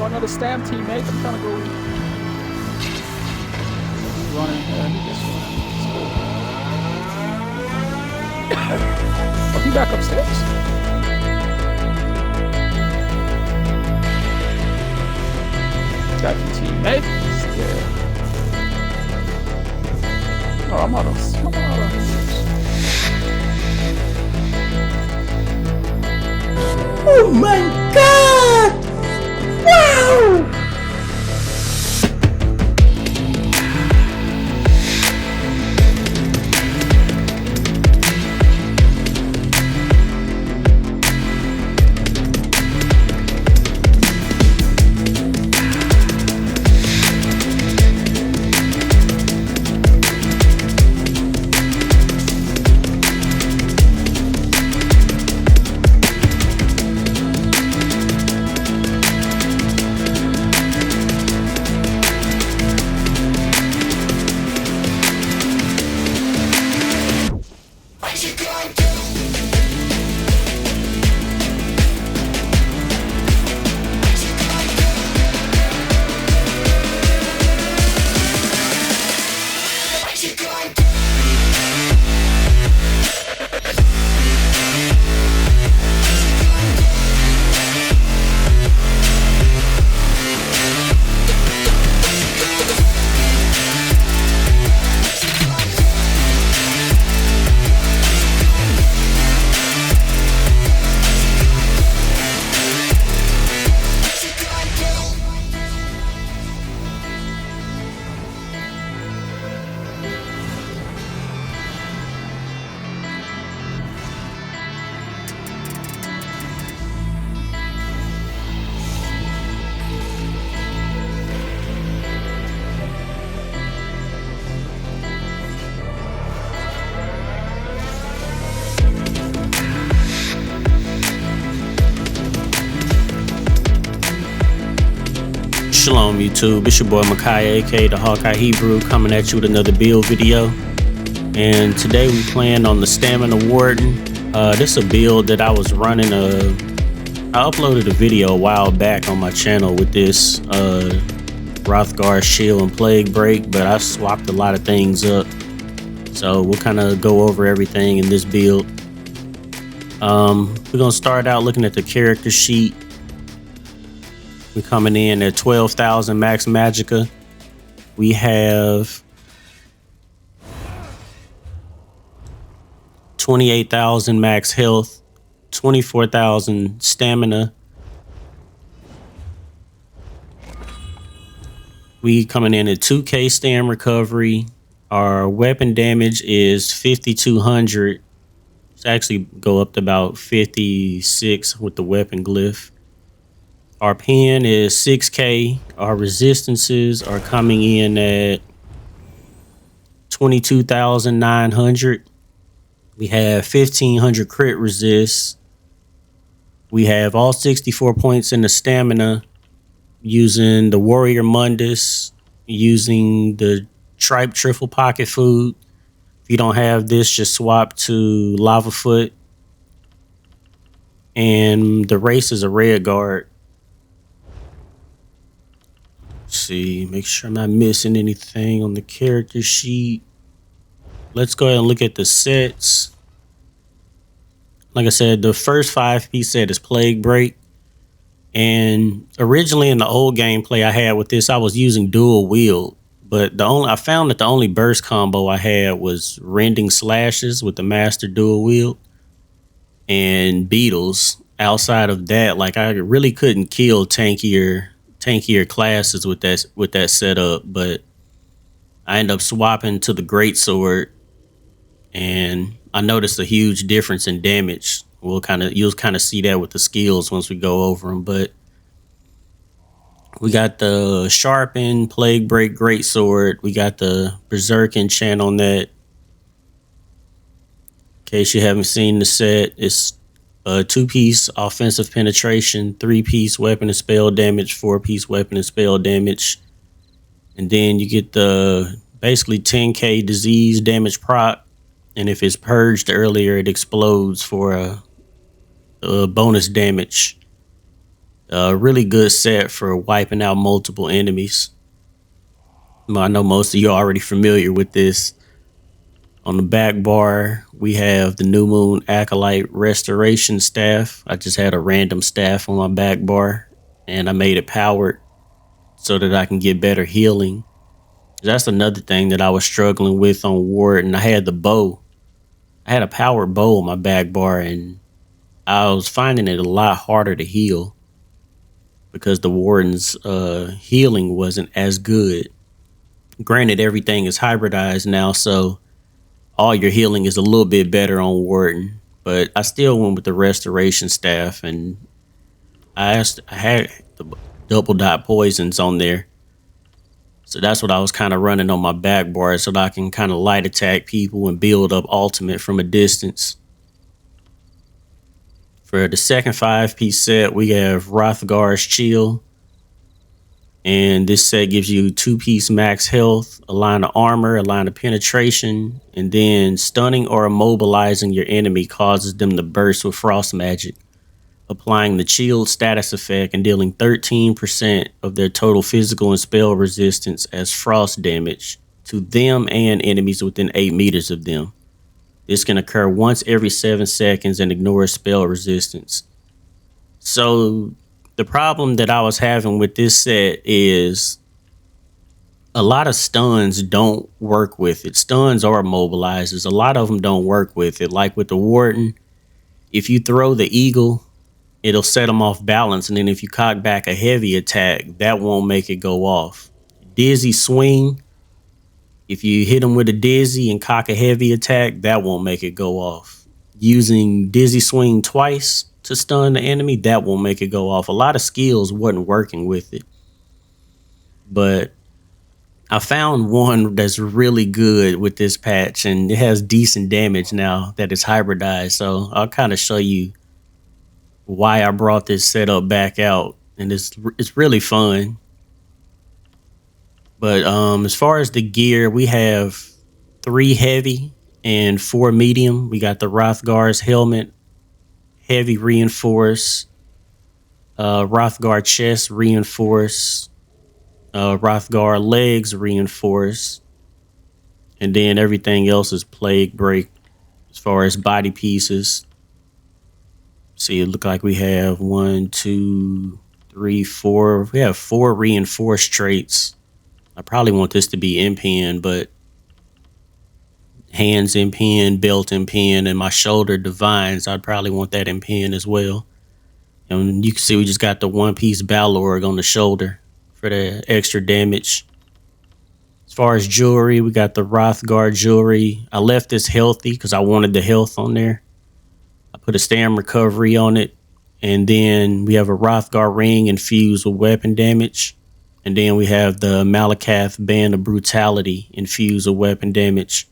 got another stam teammate. I'm trying to go. He's running. He gets running. Oh, he back upstairs. Got your teammate. Yeah. Oh, I'm out of. Oh my god! Wow! Shalom YouTube, it's your boy Makai, aka the Hawkeye Hebrew, coming at you with another build video. And today we playing on the Stamina Warden. This is a build that I was running. I uploaded a video a while back on my channel with this Rothgar Shield and Plague Break, but I swapped a lot of things up. So we'll kind of go over everything in this build. We're gonna start out looking at the character sheet. We're coming in at 12,000 max magicka. We have 28,000 max health, 24,000 stamina. We coming in at 2K stam recovery. Our weapon damage is 5,200. It's actually go up to about 56 with the weapon glyph. Our pen is 6K. Our resistances are coming in at 22,900. We have 1,500 crit resist. We have all 64 points in the stamina using the Warrior Mundus, using the Tripe Triple Pocket Food. If you don't have this, just swap to Lava Foot. And the race is a red guard. See, make sure I'm not missing anything on the character sheet. Let's go ahead and look at the sets. Like I said, the first 5-piece set is Plague Break. And originally in the old gameplay I had with this, I was using dual wield. But I found that the only burst combo I had was Rending Slashes with the Master Dual Wield and Beetles. Outside of that, like, I really couldn't kill tankier classes with that setup, but I ended up swapping to the greatsword, and I noticed a huge difference in damage. You'll kind of see that with the skills once we go over them. But we got the Sharpen, Plague Break, Greatsword. We got the Berserk enchant on that. In case you haven't seen the set, it's 2-piece offensive penetration, 3-piece weapon and spell damage, 4-piece weapon and spell damage. And then you get the basically 10k disease damage proc. And if it's purged earlier, it explodes for a bonus damage. Really good set for wiping out multiple enemies. Well, I know most of you are already familiar with this. On the back bar, we have the New Moon Acolyte Restoration Staff. I just had a random staff on my back bar, and I made it powered so that I can get better healing. That's another thing that I was struggling with on Warden. I had the bow. I had a powered bow on my back bar, and I was finding it a lot harder to heal because the Warden's healing wasn't as good. Granted, everything is hybridized now, so all your healing is a little bit better on Warden, but I still went with the restoration staff, and I had the double dot poisons on there. So that's what I was kind of running on my back bar so that I can kind of light attack people and build up ultimate from a distance. For the second 5-piece set, we have Hrothgar's Chill. And this set gives you 2-piece max health, a line of armor, a line of penetration, and then stunning or immobilizing your enemy causes them to burst with frost magic, applying the chilled status effect and dealing 13% of their total physical and spell resistance as frost damage to them and enemies within 8 meters of them. This can occur once every 7 seconds and ignores spell resistance. So the problem that I was having with this set is a lot of stuns don't work with it. Stuns or immobilizers, a lot of them don't work with it. Like with the Warden, if you throw the eagle, it'll set them off balance. And then if you cock back a heavy attack, that won't make it go off. Dizzy swing, if you hit them with a dizzy and cock a heavy attack, that won't make it go off. Using dizzy swing twice to stun the enemy, that won't make it go off. A lot of skills wasn't working with it. But I found one that's really good with this patch, and it has decent damage now that it's hybridized. So I'll kind of show you why I brought this setup back out, and it's really fun. But as far as the gear, we have 3 heavy and 4 medium. We got the Hrothgar's helmet, heavy reinforce, Hrothgar chest reinforce, Hrothgar legs reinforce, and then everything else is plague break as far as body pieces. See, it look like we have 1, 2, 3, 4. We have 4 reinforced traits. I probably want this to be in-pen, but hands in-pen, belt in-pen, and my shoulder divines, I'd probably want that in-pen as well. And you can see we just got the 1-piece Balorg on the shoulder for the extra damage. As far as jewelry, we got the Hrothgar jewelry. I left this healthy because I wanted the health on there. I put a stam recovery on it. And then we have a Hrothgar ring infused with weapon damage. And then we have the Malakath Band of Brutality infused with weapon damage.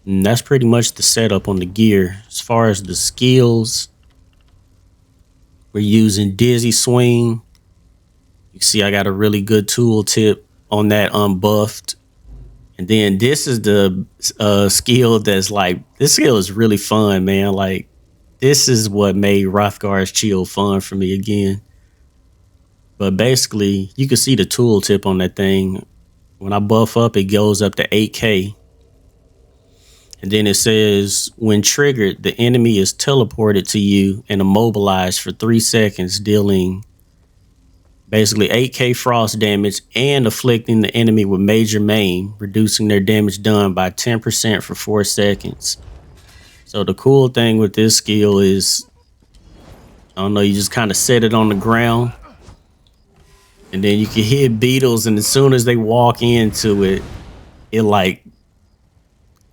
And that's pretty much the setup on the gear. As far as the skills, we're using Dizzy Swing. You see I got a really good tooltip on that unbuffed. And then this is the skill that's like, this skill is really fun, man. Like, this is what made Hrothgar's Chill fun for me again. But basically, you can see the tooltip on that thing. When I buff up, it goes up to 8K. And then it says, when triggered, the enemy is teleported to you and immobilized for 3 seconds, dealing basically 8K frost damage and afflicting the enemy with major maim, reducing their damage done by 10% for 4 seconds. So the cool thing with this skill is, I don't know, you just kind of set it on the ground. And then you can hit beetles, and as soon as they walk into it, it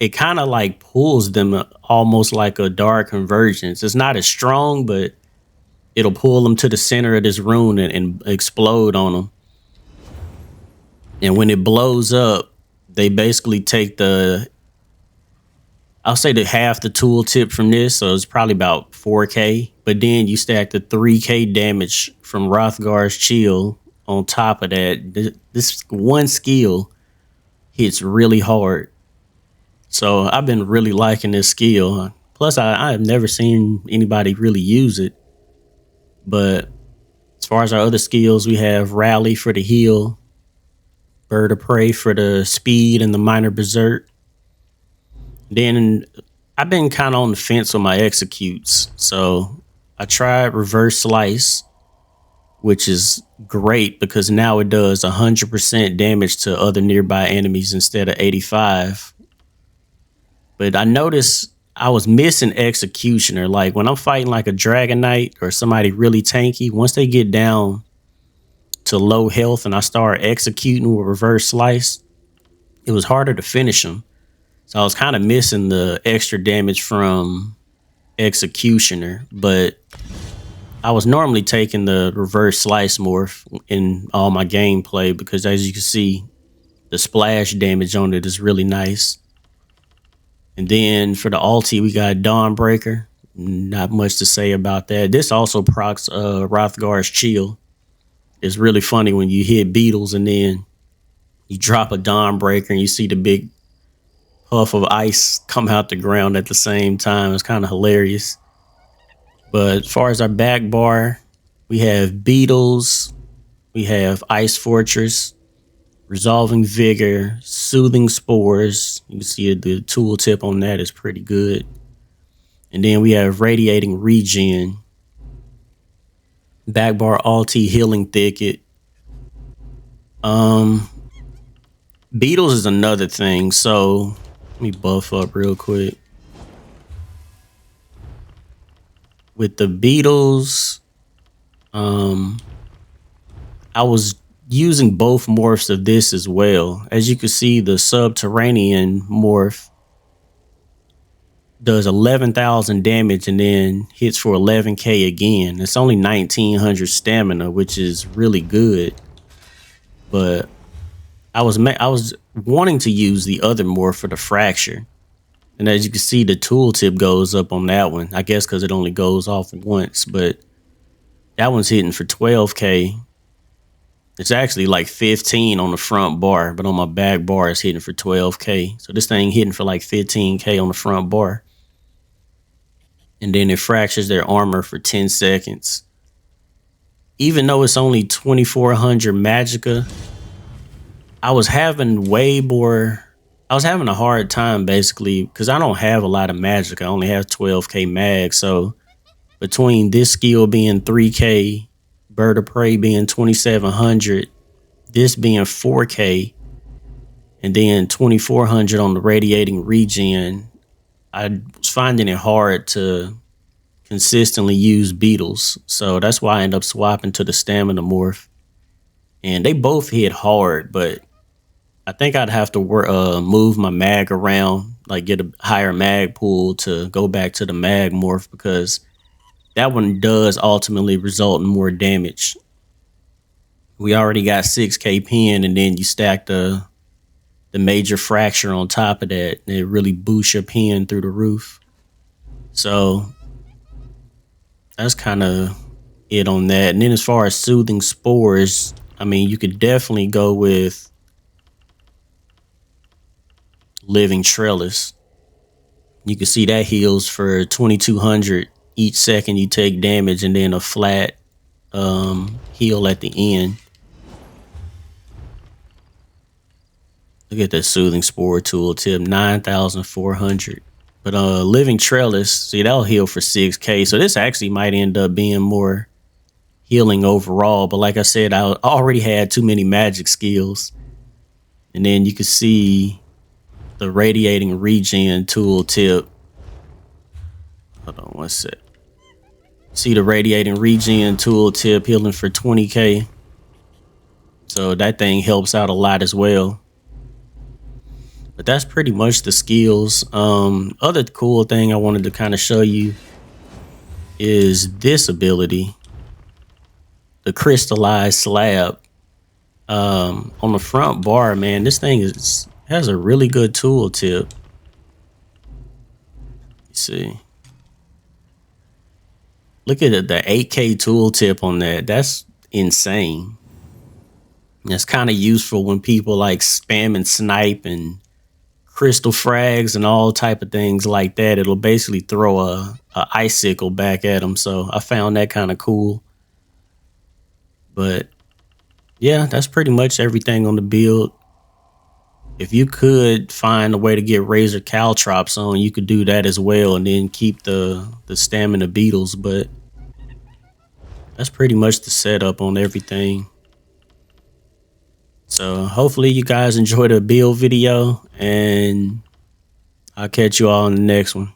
kind of like pulls them almost like a dark convergence. It's not as strong, but it'll pull them to the center of this rune and explode on them. And when it blows up, they basically take I'll say half the tooltip from this, so it's probably about 4K. But then you stack the 3K damage from Hrothgar's Chill on top of that. This one skill hits really hard. So I've been really liking this skill. Plus, I have never seen anybody really use it. But As far as our other skills, we have Rally for the heal, Bird of Prey for the speed and the minor berserk. Then I've been kind of on the fence with my executes. So I tried Reverse Slice, which is great because now it does 100% damage to other nearby enemies instead of 85. But I noticed I was missing Executioner. Like when I'm fighting like a Dragon Knight or somebody really tanky, once they get down to low health and I start executing with Reverse Slice, it was harder to finish them. So I was kind of missing the extra damage from Executioner, but I was normally taking the Reverse Slice morph in all my gameplay because as you can see, the splash damage on it is really nice. And then for the ulti, we got Dawnbreaker. Not much to say about that. This also procs Hrothgar's Chill. It's really funny when you hit beetles and then you drop a Dawnbreaker and you see the big puff of ice come out the ground at the same time. It's kind of hilarious. But as far as our back bar, we have Beetles, we have Ice Fortress, Resolving Vigor, Soothing Spores. You can see the tooltip on that is pretty good. And then we have Radiating Regen, back bar ulti Healing Thicket. Beetles is another thing. So let me buff up real quick. With the Beetles, I was using both morphs of this as well. As you can see, the Subterranean morph does 11,000 damage and then hits for 11k again. It's only 1900 stamina, which is really good. But I was wanting to use the other morph for the Fracture. And as you can see, the tooltip goes up on that one. I guess because it only goes off once, but that one's hitting for 12k. It's actually like 15 on the front bar, but on my back bar, it's hitting for 12k. So this thing hitting for like 15k on the front bar. And then it fractures their armor for 10 seconds. Even though it's only 2400 magicka, I was having a hard time basically because I don't have a lot of magic. I only have 12k mag. So between this skill being 3k, Bird of Prey being 2700, this being 4k, and then 2400 on the Radiating Regen, I was finding it hard to consistently use Beetles. So that's why I ended up swapping to the Stamina morph. And they both hit hard, but I think I'd have to move my mag around, like get a higher mag pool to go back to the mag morph because that one does ultimately result in more damage. We already got 6k pin and then you stack the major fracture on top of that and it really boosts your pin through the roof. So that's kind of it on that. And then as far as Soothing Spores, I mean, you could definitely go with Living Trellis. You can see that heals for 2200 each second you take damage and then a flat heal at the end. Look at that Soothing Spore tooltip, 9,400. But Living Trellis, see, that'll heal for 6k. So this actually might end up being more healing overall. But like I said, I already had too many magic skills. And then you can see the Radiating Regen tooltip. Hold on one sec. See the Radiating Regen tooltip healing for 20k. So that thing helps out a lot as well. But that's pretty much the skills. Other cool thing I wanted to kind of show you is this ability, the Crystallized Slab. On the front bar, man, this thing has a really good tooltip. Let's see. Look at it, the 8k tooltip on that. That's insane. That's kind of useful when people like spam and snipe and crystal frags and all type of things like that. It'll basically throw a icicle back at them. So I found that kind of cool. But yeah, that's pretty much everything on the build. If you could find a way to get razor caltrops on, you could do that as well, and then keep the stamina beetles. But that's pretty much the setup on everything. So hopefully you guys enjoyed the build video, and I'll catch you all in the next one.